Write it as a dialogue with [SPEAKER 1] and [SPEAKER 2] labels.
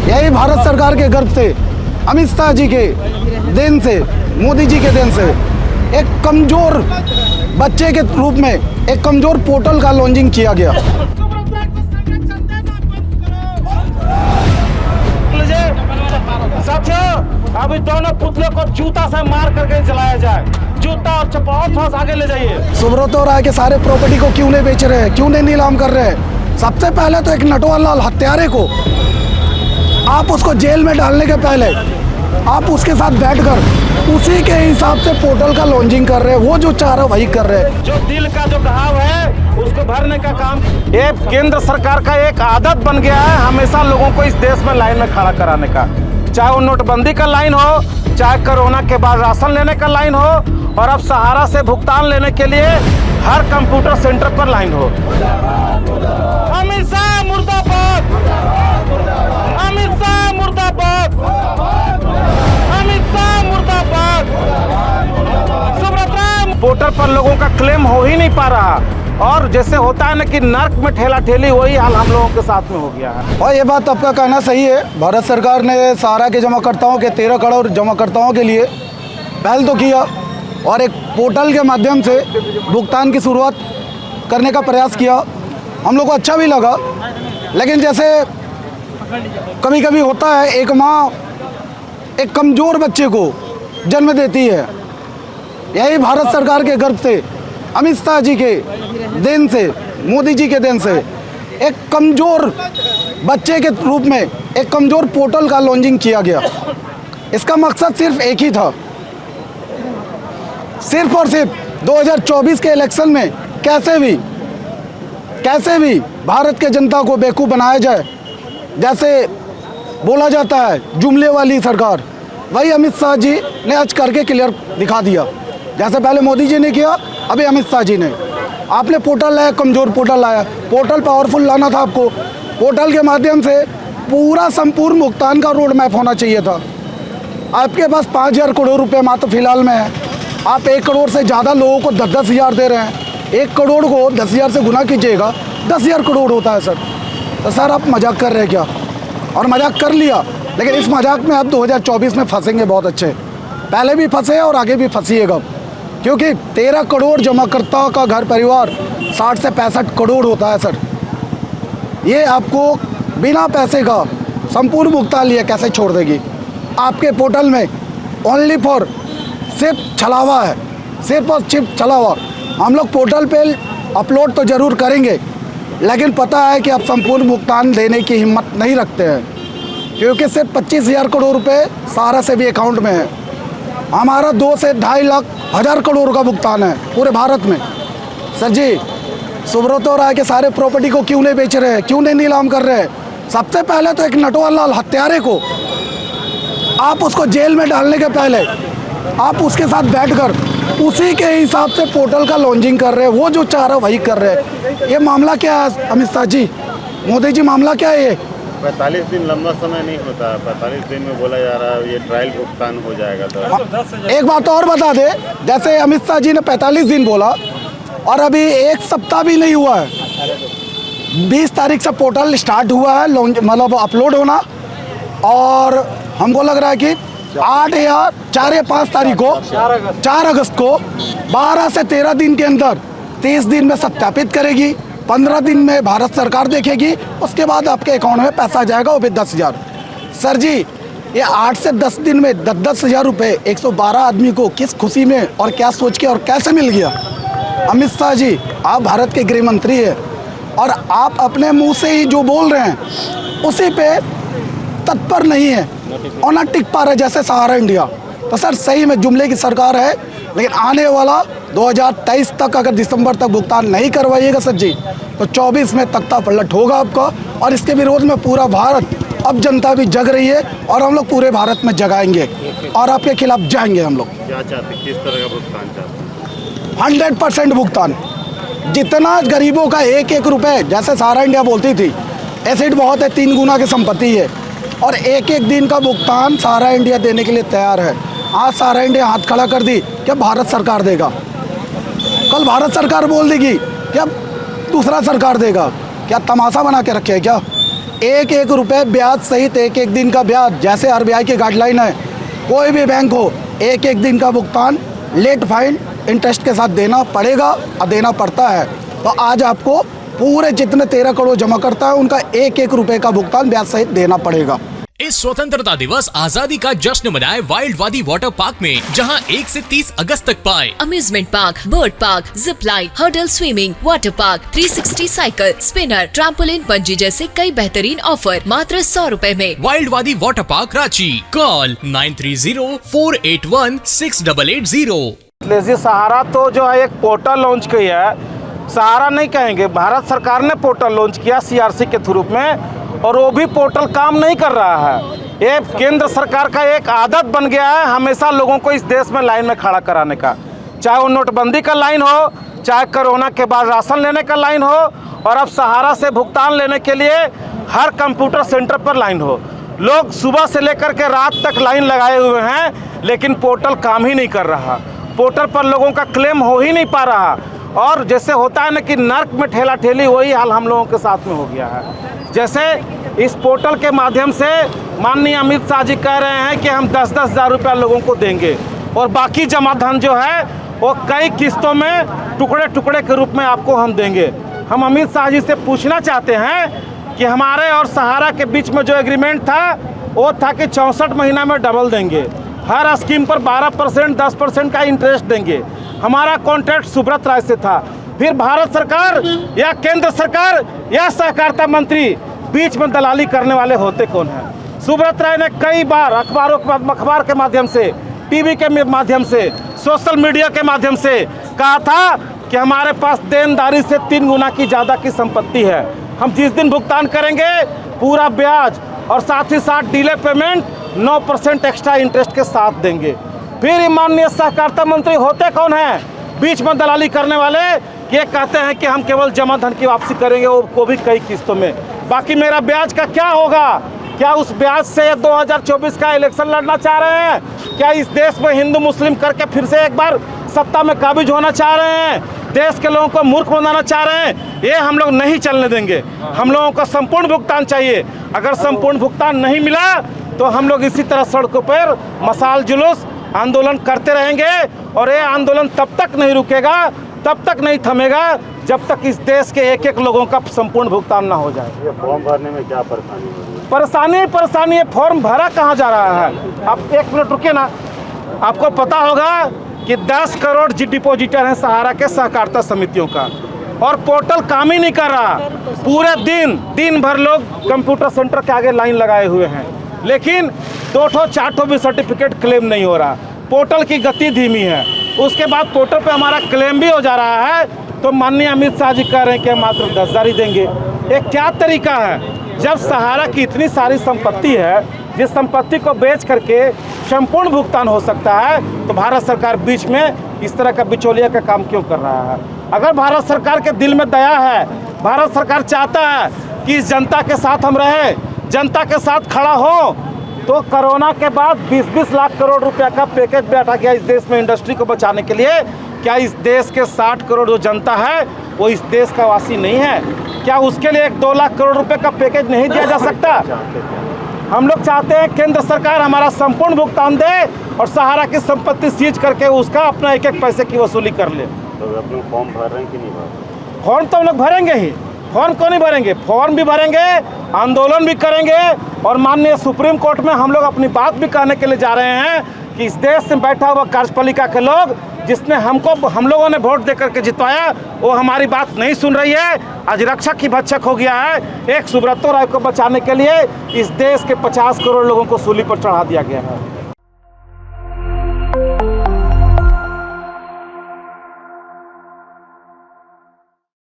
[SPEAKER 1] यही भारत सरकार के गर्व से, अमित शाह जी के देन से, मोदी जी के देन से एक कमजोर बच्चे के रूप में एक कमजोर पोर्टल का लॉन्चिंग किया गया। साथियों, अभी दोनों पुतलों को जूता से मार करके जलाया जाए। जूता और चप्पल थोड़ा आगे ले जाइए। सुब्रतो राय के सारे प्रॉपर्टी को क्यों नहीं बेच रहे हैं, क्यों नहीं नीलाम कर रहे हैं? सबसे पहले तो एक नटवर लाल हत्यारे को आप उसको जेल में डालने के पहले आप उसके साथ बैठकर उसी के हिसाब से पोर्टल का लॉन्चिंग कर रहे हैं। वो जो चाह रहा है वही कर रहे हैं। जो दिल का जो घाव है उसको भरने का काम ये केंद्र सरकार का एक आदत बन गया है, हमेशा लोगों को इस देश में लाइन में खड़ा कराने का। चाहे वो नोटबंदी का लाइन हो, चाहे कोरोना के बाद राशन लेने का लाइन हो, और अब सहारा से भुगतान लेने के लिए हर कंप्यूटर सेंटर पर लाइन हो। अमित शाह मुर्दाबाद, अमित शाह मुर्दाबाद, अमित शाह मुर्दाबाद। सुब्रत पोर्टल पर लोगों का क्लेम हो ही नहीं पा रहा, और जैसे होता है ना कि नर्क में ठेला ठेली, वही हाल हम लोगों के साथ में हो गया है। और ये बात आपका कहना सही है, भारत सरकार ने सहारा के जमाकर्ताओं के 13 करोड़ जमाकर्ताओं के लिए पहल तो किया और एक पोर्टल के माध्यम से भुगतान की शुरुआत करने का प्रयास किया। हम लोग को अच्छा भी लगा, लेकिन जैसे कभी कभी होता है, एक माँ एक कमज़ोर बच्चे को जन्म देती है। यही भारत सरकार के गर्व से, अमित शाह जी के देन से, मोदी जी के देन से एक कमज़ोर बच्चे के रूप में एक कमज़ोर पोर्टल का लॉन्चिंग किया गया। इसका मकसद सिर्फ एक ही था, सिर्फ और सिर्फ 2024 के इलेक्शन में कैसे भी भारत के जनता को बेवकूफ़ बनाया जाए। जैसे बोला जाता है जुमले वाली सरकार, वही अमित शाह जी ने आज करके क्लियर दिखा दिया। जैसे पहले मोदी जी ने किया, अभी अमित शाह जी ने। आपने पोर्टल लाया, कमज़ोर पोर्टल लाया। पोर्टल पावरफुल लाना था आपको। पोर्टल के माध्यम से पूरा संपूर्ण भुगतान का रोड मैप होना चाहिए था। आपके पास 5,000 करोड़ रुपए मात्र फिलहाल में है। आप 1 करोड़ से ज़्यादा लोगों को 10-10 हज़ार दे रहे हैं। 1 करोड़ को 10,000 से गुना कीजिएगा, 10,000 करोड़ होता है सर। तो सर आप मजाक कर रहे हैं क्या? और मजाक कर लिया, लेकिन इस मजाक में आप 2024 में फंसेंगे बहुत अच्छे। पहले भी फंसे और आगे भी फंसीएगा, क्योंकि 13 करोड़ जमाकर्ता का घर परिवार 60 से 65 करोड़ होता है सर। ये आपको बिना पैसे का संपूर्ण भुगतान लिए कैसे छोड़ देगी? आपके पोर्टल में ओनली फॉर सिर्फ छलावा है, सिर्फ और सिर्फ छलावा। हम लोग पोर्टल पे अपलोड तो ज़रूर करेंगे, लेकिन पता है कि आप संपूर्ण भुगतान देने की हिम्मत नहीं रखते हैं, क्योंकि सिर्फ 25,000 करोड़ रुपए सहारा से भी अकाउंट में है। हमारा 2 से 2.5 लाख हज़ार करोड़ का भुगतान है पूरे भारत में। सर जी, सुब्रतो राय के सारे प्रॉपर्टी को क्यों नहीं बेच रहे हैं, क्यों नहीं नीलाम कर रहे हैं? सबसे पहले तो एक नटवर लाल हत्यारे को आप उसको जेल में डालने के पहले आप उसके साथ बैठकर उसी के हिसाब से पोर्टल का लॉन्चिंग कर रहे हैं। वो जो चाह रहा है वही कर रहे हैं। ये मामला क्या है अमित शाह जी, मोदी जी, मामला क्या है ये?
[SPEAKER 2] 45 दिन लंबा समय नहीं होता, 45 दिन में बोला जा रहा है ये ट्रायल भुगतान हो जाएगा। तो
[SPEAKER 1] एक बात और बता दे, जैसे अमित शाह जी ने 45 दिन बोला और अभी 1 सप्ताह भी नहीं हुआ है। 20 तारीख से पोर्टल स्टार्ट हुआ है, मतलब अपलोड होना, और हमको लग रहा है कि 8 या 4 या 5 तारीख को 4 अगस्त को 12 से 13 दिन के अंदर 30 दिन में सत्यापित करेगी, 15 दिन में भारत सरकार देखेगी, उसके बाद आपके अकाउंट में पैसा आ जाएगा, वो भी 10,000। सर जी, ये 8 से 10 दिन में 10-10 हज़ार रुपये 112 आदमी को किस खुशी में और क्या सोच के और कैसे मिल गया? अमित शाह जी, आप भारत के गृह मंत्री हैं और आप अपने मुंह से ही जो बोल रहे हैं उसी पे तत्पर नहीं है और ना टिक पा रहे, जैसे सहारा इंडिया। तो सर सही में जुमले की सरकार है, लेकिन आने वाला 2023 तक अगर दिसंबर तक भुगतान नहीं करवाइएगा सर जी, तो 24 में तख्ता पलट होगा आपका, और इसके विरोध में पूरा भारत अब जनता भी जग रही है और हम लोग पूरे भारत में जगाएंगे और आपके खिलाफ जाएंगे हम लोग।
[SPEAKER 2] क्या चाहते हैं, किस तरह का भुगतान चाहते हैं?
[SPEAKER 1] 100% भुगतान, जितना गरीबों का एक एक रुपए, जैसे सारा इंडिया बोलती थी एसिड बहुत है, 3 गुना की संपत्ति है और एक एक दिन का भुगतान सारा इंडिया देने के लिए तैयार है। आज सारा इंडिया हाथ खड़ा कर दी क्या भारत सरकार देगा, कल भारत सरकार बोल देगी क्या दूसरा सरकार देगा। क्या तमाशा बना के रखे है क्या? एक एक रुपए ब्याज सहित एक एक दिन का ब्याज, जैसे आरबीआई की गाइडलाइन है, कोई भी बैंक हो एक एक दिन का भुगतान लेट फाइन इंटरेस्ट के साथ देना पड़ेगा और देना पड़ता है। तो आज आपको पूरे जितने 13 करोड़ जमा करता है उनका एक एक रुपए का भुगतान ब्याज सहित देना पड़ेगा।
[SPEAKER 3] इस स्वतंत्रता दिवस आजादी का जश्न मनाए वाइल्ड वादी वाटर पार्क में, जहां 1 से 30 अगस्त तक पाए
[SPEAKER 4] amusement park, bird park, zip line, hurdle swimming, water park, 360 cycle, spinner, trampoline, bungee जैसे कई बेहतरीन ऑफर मात्र 100 रुपए में।
[SPEAKER 3] Wild Wadi water park Ranchi, call 9304816880।
[SPEAKER 5] लेजी सहारा तो जो है एक पोर्टल लॉन्च की है, सहारा नहीं कहेंगे, भारत सरकार ने पोर्टल लॉन्च किया सीआरसी के थ्रू में, और वो भी पोर्टल काम नहीं कर रहा है। ये केंद्र सरकार का एक आदत बन गया है हमेशा लोगों को इस देश में लाइन में खड़ा कराने का, चाहे वो नोटबंदी का लाइन हो, चाहे कोरोना के बाद राशन लेने का लाइन हो, और अब सहारा से भुगतान लेने के लिए हर कंप्यूटर सेंटर पर लाइन हो। लोग सुबह से लेकर के रात तक लाइन लगाए हुए हैं, लेकिन पोर्टल काम ही नहीं कर रहा। पोर्टल पर लोगों का क्लेम हो ही नहीं पा रहा, और जैसे होता है ना कि नर्क में ठेला ठेली, वही हाल हम लोगों के साथ में हो गया है। जैसे इस पोर्टल के माध्यम से माननीय अमित शाह जी कह रहे हैं कि हम 10-10 हज़ार रुपया लोगों को देंगे, और बाकी जमा धन जो है वो कई किस्तों में टुकड़े टुकड़े के रूप में आपको हम देंगे। हम अमित शाह जी से पूछना चाहते हैं कि हमारे और सहारा के बीच में जो एग्रीमेंट था वो था कि 64 महीना में डबल देंगे, हर स्कीम पर 12%, 10% का इंटरेस्ट देंगे। हमारा कॉन्ट्रैक्ट सुब्रत राय से था। फिर भारत सरकार या केंद्र सरकार या सहकारिता मंत्री बीच में दलाली करने वाले होते कौन हैं? सुब्रत राय ने कई बार अखबार के माध्यम से, टीवी के माध्यम से, सोशल मीडिया के माध्यम से कहा था कि हमारे पास देनदारी से 3 गुना की ज़्यादा की संपत्ति है, हम जिस दिन भुगतान करेंगे पूरा ब्याज और साथ ही साथ डिले पेमेंट 9% एक्स्ट्रा इंटरेस्ट के साथ देंगे। फिर माननीय सहकारिता मंत्री होते कौन हैं? बीच में दलाली करने वाले, ये कहते हैं कि हम केवल जमा धन की वापसी करेंगे, वो भी कई किस्तों में। बाकी मेरा ब्याज का क्या होगा? क्या उस ब्याज से 2024 का इलेक्शन लड़ना चाह रहे हैं? क्या इस देश में हिंदू मुस्लिम करके फिर से एक बार सत्ता में काबिज होना चाह रहे हैं? देश के लोगों को मूर्ख बनाना चाह रहे हैं? ये हम लोग नहीं चलने देंगे। हम लोगों को संपूर्ण भुगतान चाहिए। अगर संपूर्ण भुगतान नहीं मिला तो हम लोग इसी तरह सड़कों पर मशाल जुलूस आंदोलन करते रहेंगे, और ये आंदोलन तब तक नहीं रुकेगा, तब तक नहीं थमेगा जब तक इस देश के एक एक लोगों का संपूर्ण भुगतान ना हो जाए।
[SPEAKER 2] ये फॉर्म भरने में क्या परेशानी हो रही है?
[SPEAKER 5] परेशानी ये फॉर्म भरा कहाँ जा रहा है? आप 1 मिनट रुकिए ना। आपको पता होगा कि 10 करोड़ डिपॉजिटर हैं सहारा के सहकारिता समितियों का, और पोर्टल काम ही नहीं कर रहा। पूरे दिन भर लोग कंप्यूटर सेंटर के आगे लाइन लगाए हुए हैं, लेकिन 2-4 भी सर्टिफिकेट क्लेम नहीं हो रहा। पोर्टल की गति धीमी है। उसके बाद पोर्टल पे हमारा क्लेम भी हो जा रहा है, तो माननीय अमित शाह जी कह रहे हैं कि मात्र 10 हज़ार ही देंगे। ये क्या तरीका है? जब सहारा की इतनी सारी संपत्ति है, जिस संपत्ति को बेच करके संपूर्ण भुगतान हो सकता है, तो भारत सरकार बीच में इस तरह का बिचौलिया का काम क्यों कर रहा है? अगर भारत सरकार के दिल में दया है, भारत सरकार चाहता है कि इस जनता के साथ हम रहे, जनता के साथ खड़ा हो, तो कोरोना के बाद 20-20 लाख करोड़ रुपया का पैकेज बैठा गया इस देश में इंडस्ट्री को बचाने के लिए। क्या इस देश के 60 करोड़ जो जनता है वो इस देश का वासी नहीं है? क्या उसके लिए 2 लाख करोड़ रुपए का पैकेज नहीं दिया जा सकता? हम लोग चाहते हैं केंद्र सरकार हमारा संपूर्ण भुगतान दे और सहारा की संपत्ति सीज करके उसका अपना एक पैसे की वसूली कर ले।
[SPEAKER 2] तो अपने फॉर्म भर रहे हैं कि नहीं भर रहे?
[SPEAKER 5] फॉर्म तो हम लोग भरेंगे ही। फॉर्म क्यों नहीं भरेंगे? फॉर्म भी भरेंगे, आंदोलन भी करेंगे, और माननीय सुप्रीम कोर्ट में हम लोग अपनी बात भी कहने के लिए जा रहे हैं कि इस देश में बैठा हुआ कार्यपालिका के लोग, जिसने हम लोगों ने वोट देकर के जितवाया, वो हमारी बात नहीं सुन रही है। आज रक्षक की भक्षक हो गया है। एक सुब्रत राय को बचाने के लिए इस देश के 50 करोड़ लोगों को सूली पर चढ़ा दिया गया है।